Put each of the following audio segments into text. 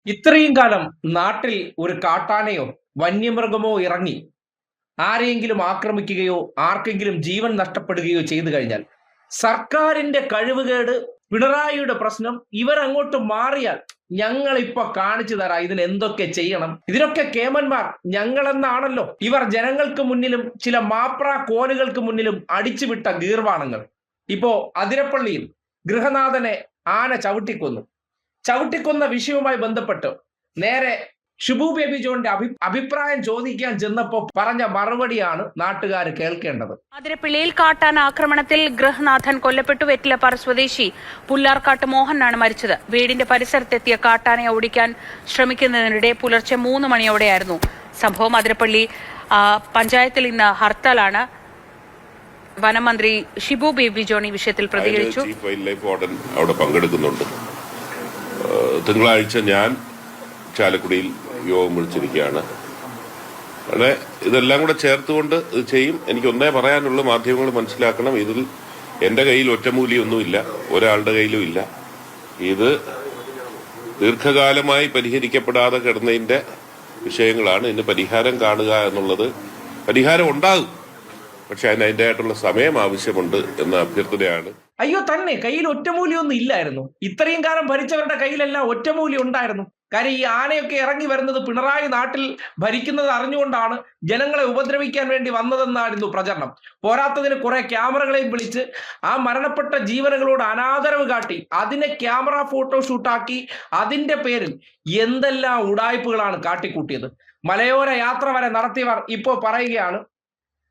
ഇത്രയും കാലം നാട്ടിൽ ഒരു കാട്ടാനയോ വന്യമൃഗമോ ഇറങ്ങി ആരെയെങ്കിലും ആക്രമിക്കുകയോ ആർക്കെങ്കിലും ജീവൻ നഷ്ടപ്പെടുകയോ ചെയ്തു കഴിഞ്ഞാൽ സർക്കാരിന്റെ കഴിവുകേട്, പിണറായിയുടെ പ്രശ്നം, ഇവരങ്ങോട്ട് മാറിയാൽ ഞങ്ങൾ ഇപ്പൊ കാണിച്ചു തരാം ഇതിന് എന്തൊക്കെ ചെയ്യണം. ഇതിനൊക്കെ കേമന്മാർ ഞങ്ങളെന്നാണല്ലോ ഇവർ ജനങ്ങൾക്ക് മുന്നിലും ചില മാപ്ര കോലുകൾക്ക് മുന്നിലും അടിച്ചുവിട്ട ഗീർവാണങ്ങൾ. ഇപ്പോ അതിരപ്പള്ളിയിൽ ഗൃഹനാഥനെ ആന ചവിട്ടിക്കൊന്ന വിഷയവുമായി ബന്ധപ്പെട്ട് നേരെ ഷിബു ബേബി ജോണിന്റെ അഭിപ്രായം ചോദിക്കാൻ ചെന്നപ്പോൾ പറഞ്ഞ മറുപടിയാണ് നാട്ടുകാർ കേൾക്കേണ്ടത്. അതിരപ്പള്ളിയിൽ കാട്ടാന ആക്രമണത്തിൽ ഗൃഹനാഥൻ കൊല്ലപ്പെട്ടു. വെറ്റിലപ്പാറ സ്വദേശി പുല്ലാർക്കാട്ട് മോഹനാണ് മരിച്ചത്. വീടിന്റെ പരിസരത്തെത്തിയ കാട്ടാനയെ ഓടിക്കാൻ ശ്രമിക്കുന്നതിനിടെ പുലർച്ചെ 3 മണിയോടെയായിരുന്നു സംഭവം. അതിരപ്പള്ളി പഞ്ചായത്തിൽ ഇന്ന് ഹർത്താലാണ്. വനമന്ത്രി ഷിബു ബേബി ജോൺ ഈ വിഷയത്തിൽ പ്രതികരിച്ചു. ചീഫ് വൈൽഡ് ലൈഫ് വാർഡൻ അവിടെ പങ്കെടുക്കുന്നുണ്ട്. തിങ്കളാഴ്ച ഞാൻ ചാലക്കുടിയിൽ യോഗം വിളിച്ചിരിക്കുകയാണ്. അവിടെ ഇതെല്ലാം കൂടെ ചേർത്തുകൊണ്ട് ഇത് ചെയ്യും. എനിക്ക് ഒന്നേ പറയാനുള്ള, മാധ്യമങ്ങൾ മനസ്സിലാക്കണം, ഇതിൽ എൻ്റെ കയ്യിൽ ഒറ്റമൂലിയൊന്നുമില്ല, ഒരാളുടെ കയ്യിലും ഇല്ല. ഇത് ദീർഘകാലമായി പരിഹരിക്കപ്പെടാതെ കിടന്നതിൻ്റെ വിഷയങ്ങളാണ്. ഇതിന് പരിഹാരം കാണുക എന്നുള്ളത്, പരിഹാരം ഉണ്ടാകും, പക്ഷെ അതിൻ്റെ ആയിട്ടുള്ള സമയം ആവശ്യമുണ്ട് എന്ന അഭ്യർത്ഥനയാണ്. അയ്യോ, തന്നെ കയ്യിൽ ഒറ്റമൂലിയൊന്നും ഇല്ലായിരുന്നു. ഇത്രയും കാലം ഭരിച്ചവരുടെ കയ്യിലെല്ലാം ഒറ്റമൂലി ഉണ്ടായിരുന്നു. കാര്യം ഈ ആനയൊക്കെ ഇറങ്ങി വരുന്നത് പിണറായി നാട്ടിൽ ഭരിക്കുന്നത് അറിഞ്ഞുകൊണ്ടാണ് ജനങ്ങളെ ഉപദ്രവിക്കാൻ വേണ്ടി വന്നതെന്നായിരുന്നു പ്രചരണം. പോരാത്തതിന് കുറെ ക്യാമറകളെയും വിളിച്ച് ആ മരണപ്പെട്ട ജീവനുകളോട് അനാദരവ് കാട്ടി അതിനെ ക്യാമറ ഫോട്ടോഷൂട്ടാക്കി അതിന്റെ പേരിൽ എന്തെല്ലാം ഉടായ്പകളാണ് കാട്ടിക്കൂട്ടിയത്. മലയോര യാത്ര വരെ നടത്തിയവർ ഇപ്പോൾ പറയുകയാണ്,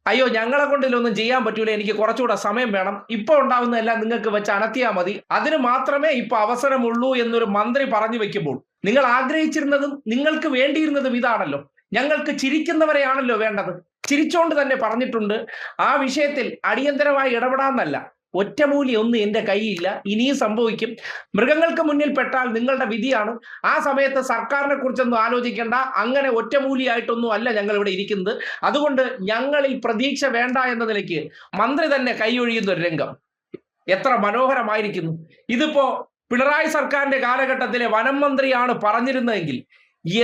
അയ്യോ ഞങ്ങളെ കൊണ്ട് ഇതിലൊന്നും ചെയ്യാൻ പറ്റൂല, എനിക്ക് കുറച്ചുകൂടെ സമയം വേണം, ഇപ്പൊ ഉണ്ടാവുന്നതെല്ലാം നിങ്ങൾക്ക് വെച്ച് അനത്തിയാൽ മതി, അതിന് മാത്രമേ ഇപ്പൊ അവസരമുള്ളൂ എന്നൊരു മന്ത്രി പറഞ്ഞു വെക്കുമ്പോൾ നിങ്ങൾ ആഗ്രഹിച്ചിരുന്നതും നിങ്ങൾക്ക് വേണ്ടിയിരുന്നതും ഇതാണല്ലോ. ഞങ്ങൾക്ക് ചിരിക്കുന്നവരെയാണല്ലോ വേണ്ടത്. ചിരിച്ചോണ്ട് തന്നെ പറഞ്ഞിട്ടുണ്ട്, ആ വിഷയത്തിൽ അടിയന്തരമായി ഇടപെടാന്നല്ല. ഒറ്റമൂലി ഒന്നും എൻ്റെ കയ്യിലില്ല, ഇനിയും സംഭവിക്കും. മൃഗങ്ങൾക്ക് മുന്നിൽ പെട്ടാൽ നിങ്ങളുടെ വിധിയാണ്. ആ സമയത്ത് സർക്കാരിനെ കുറിച്ചൊന്നും ആലോചിക്കേണ്ട. അങ്ങനെ ഒറ്റമൂലിയായിട്ടൊന്നും അല്ല ഞങ്ങൾ ഇവിടെ ഇരിക്കുന്നത്. അതുകൊണ്ട് ഞങ്ങളിൽ പ്രതീക്ഷ വേണ്ട എന്ന നിലയ്ക്ക് മന്ത്രി തന്നെ കൈയൊഴിയുന്ന ഒരു രംഗം എത്ര മനോഹരമായിരിക്കുന്നു. ഇതിപ്പോ പിണറായി സർക്കാരിന്റെ കാലഘട്ടത്തിലെ വനം മന്ത്രിയാണ് പറഞ്ഞിരുന്നതെങ്കിൽ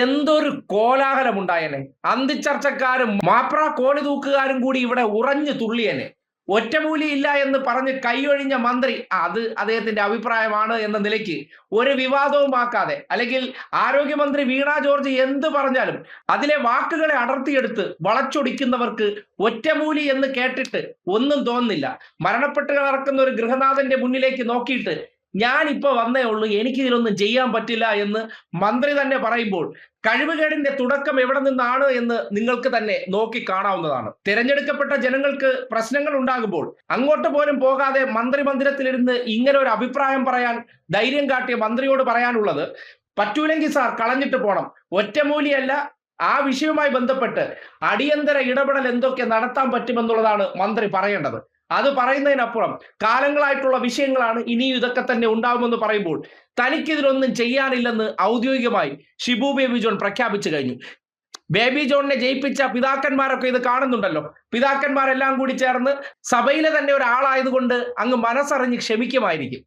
എന്തൊരു കോലാഹലമുണ്ടായനെ. അന്തിച്ചർച്ചക്കാരും മാപ്ര കോല് തൂക്കുകാരും കൂടി ഇവിടെ ഉറഞ്ഞു തുള്ളിയനെ. ഒറ്റമൂലി ഇല്ല എന്ന് പറഞ്ഞ് കൈയൊഴിഞ്ഞ മന്ത്രി അത് അദ്ദേഹത്തിന്റെ അഭിപ്രായമാണ് എന്ന നിലയ്ക്ക് ഒരു വിവാദവും ആക്കാതെ, അല്ലെങ്കിൽ ആരോഗ്യമന്ത്രി വീണ ജോർജ് എന്ത് പറഞ്ഞാലും അതിലെ വാക്കുകളെ അടർത്തിയെടുത്ത് വളച്ചൊടിക്കുന്നവർക്ക് ഒറ്റമൂലി എന്ന് കേട്ടിട്ട് ഒന്നും തോന്നുന്നില്ല. മരണപ്പെട്ട് കിടക്കുന്ന ഒരു ഗൃഹനാഥന്റെ മുന്നിലേക്ക് നോക്കിയിട്ട് ഞാനിപ്പോ വന്നേ ഉള്ളൂ, എനിക്ക് ഇതിലൊന്നും ചെയ്യാൻ പറ്റില്ല എന്ന് മന്ത്രി തന്നെ പറയുമ്പോൾ കഴിവുകേടിന്റെ തുടക്കം എവിടെ നിന്നാണ് എന്ന് നിങ്ങൾക്ക് തന്നെ നോക്കി കാണാവുന്നതാണ്. തിരഞ്ഞെടുക്കപ്പെട്ട ജനങ്ങൾക്ക് പ്രശ്നങ്ങൾ ഉണ്ടാകുമ്പോൾ അങ്ങോട്ട് പോലും പോകാതെ മന്ത്രിമന്ദിരത്തിലിരുന്ന് ഇങ്ങനെ ഒരു അഭിപ്രായം പറയാൻ ധൈര്യം കാട്ടിയ മന്ത്രിയോട് പറയാനുള്ളത്, പറ്റൂലെങ്കിൽ സാർ കളഞ്ഞിട്ട് പോണം. ഒറ്റമൂലിയല്ല, ആ വിഷയവുമായി ബന്ധപ്പെട്ട് അടിയന്തര ഇടപെടൽ എന്തൊക്കെ നടത്താൻ പറ്റുമെന്നുള്ളതാണ് മന്ത്രി പറയേണ്ടത്. അത് പറയുന്നതിനപ്പുറം കാലങ്ങളായിട്ടുള്ള വിഷയങ്ങളാണ്, ഇനിയും ഇതൊക്കെ തന്നെ ഉണ്ടാവുമെന്ന് പറയുമ്പോൾ തനിക്കിതിലൊന്നും ചെയ്യാനില്ലെന്ന് ഔദ്യോഗികമായി ഷിബു ബേബി ജോൺ പ്രഖ്യാപിച്ചു കഴിഞ്ഞു. ബേബി ജോണിനെ ജയിപ്പിച്ച പിതാക്കന്മാരൊക്കെ ഇത് കാണുന്നുണ്ടല്ലോ. പിതാക്കന്മാരെല്ലാം കൂടി ചേർന്ന് സഭയിലെ തന്നെ ഒരാളായതുകൊണ്ട് അങ്ങ് മനസ്സറിഞ്ഞ് ക്ഷമിക്കുമായിരിക്കും.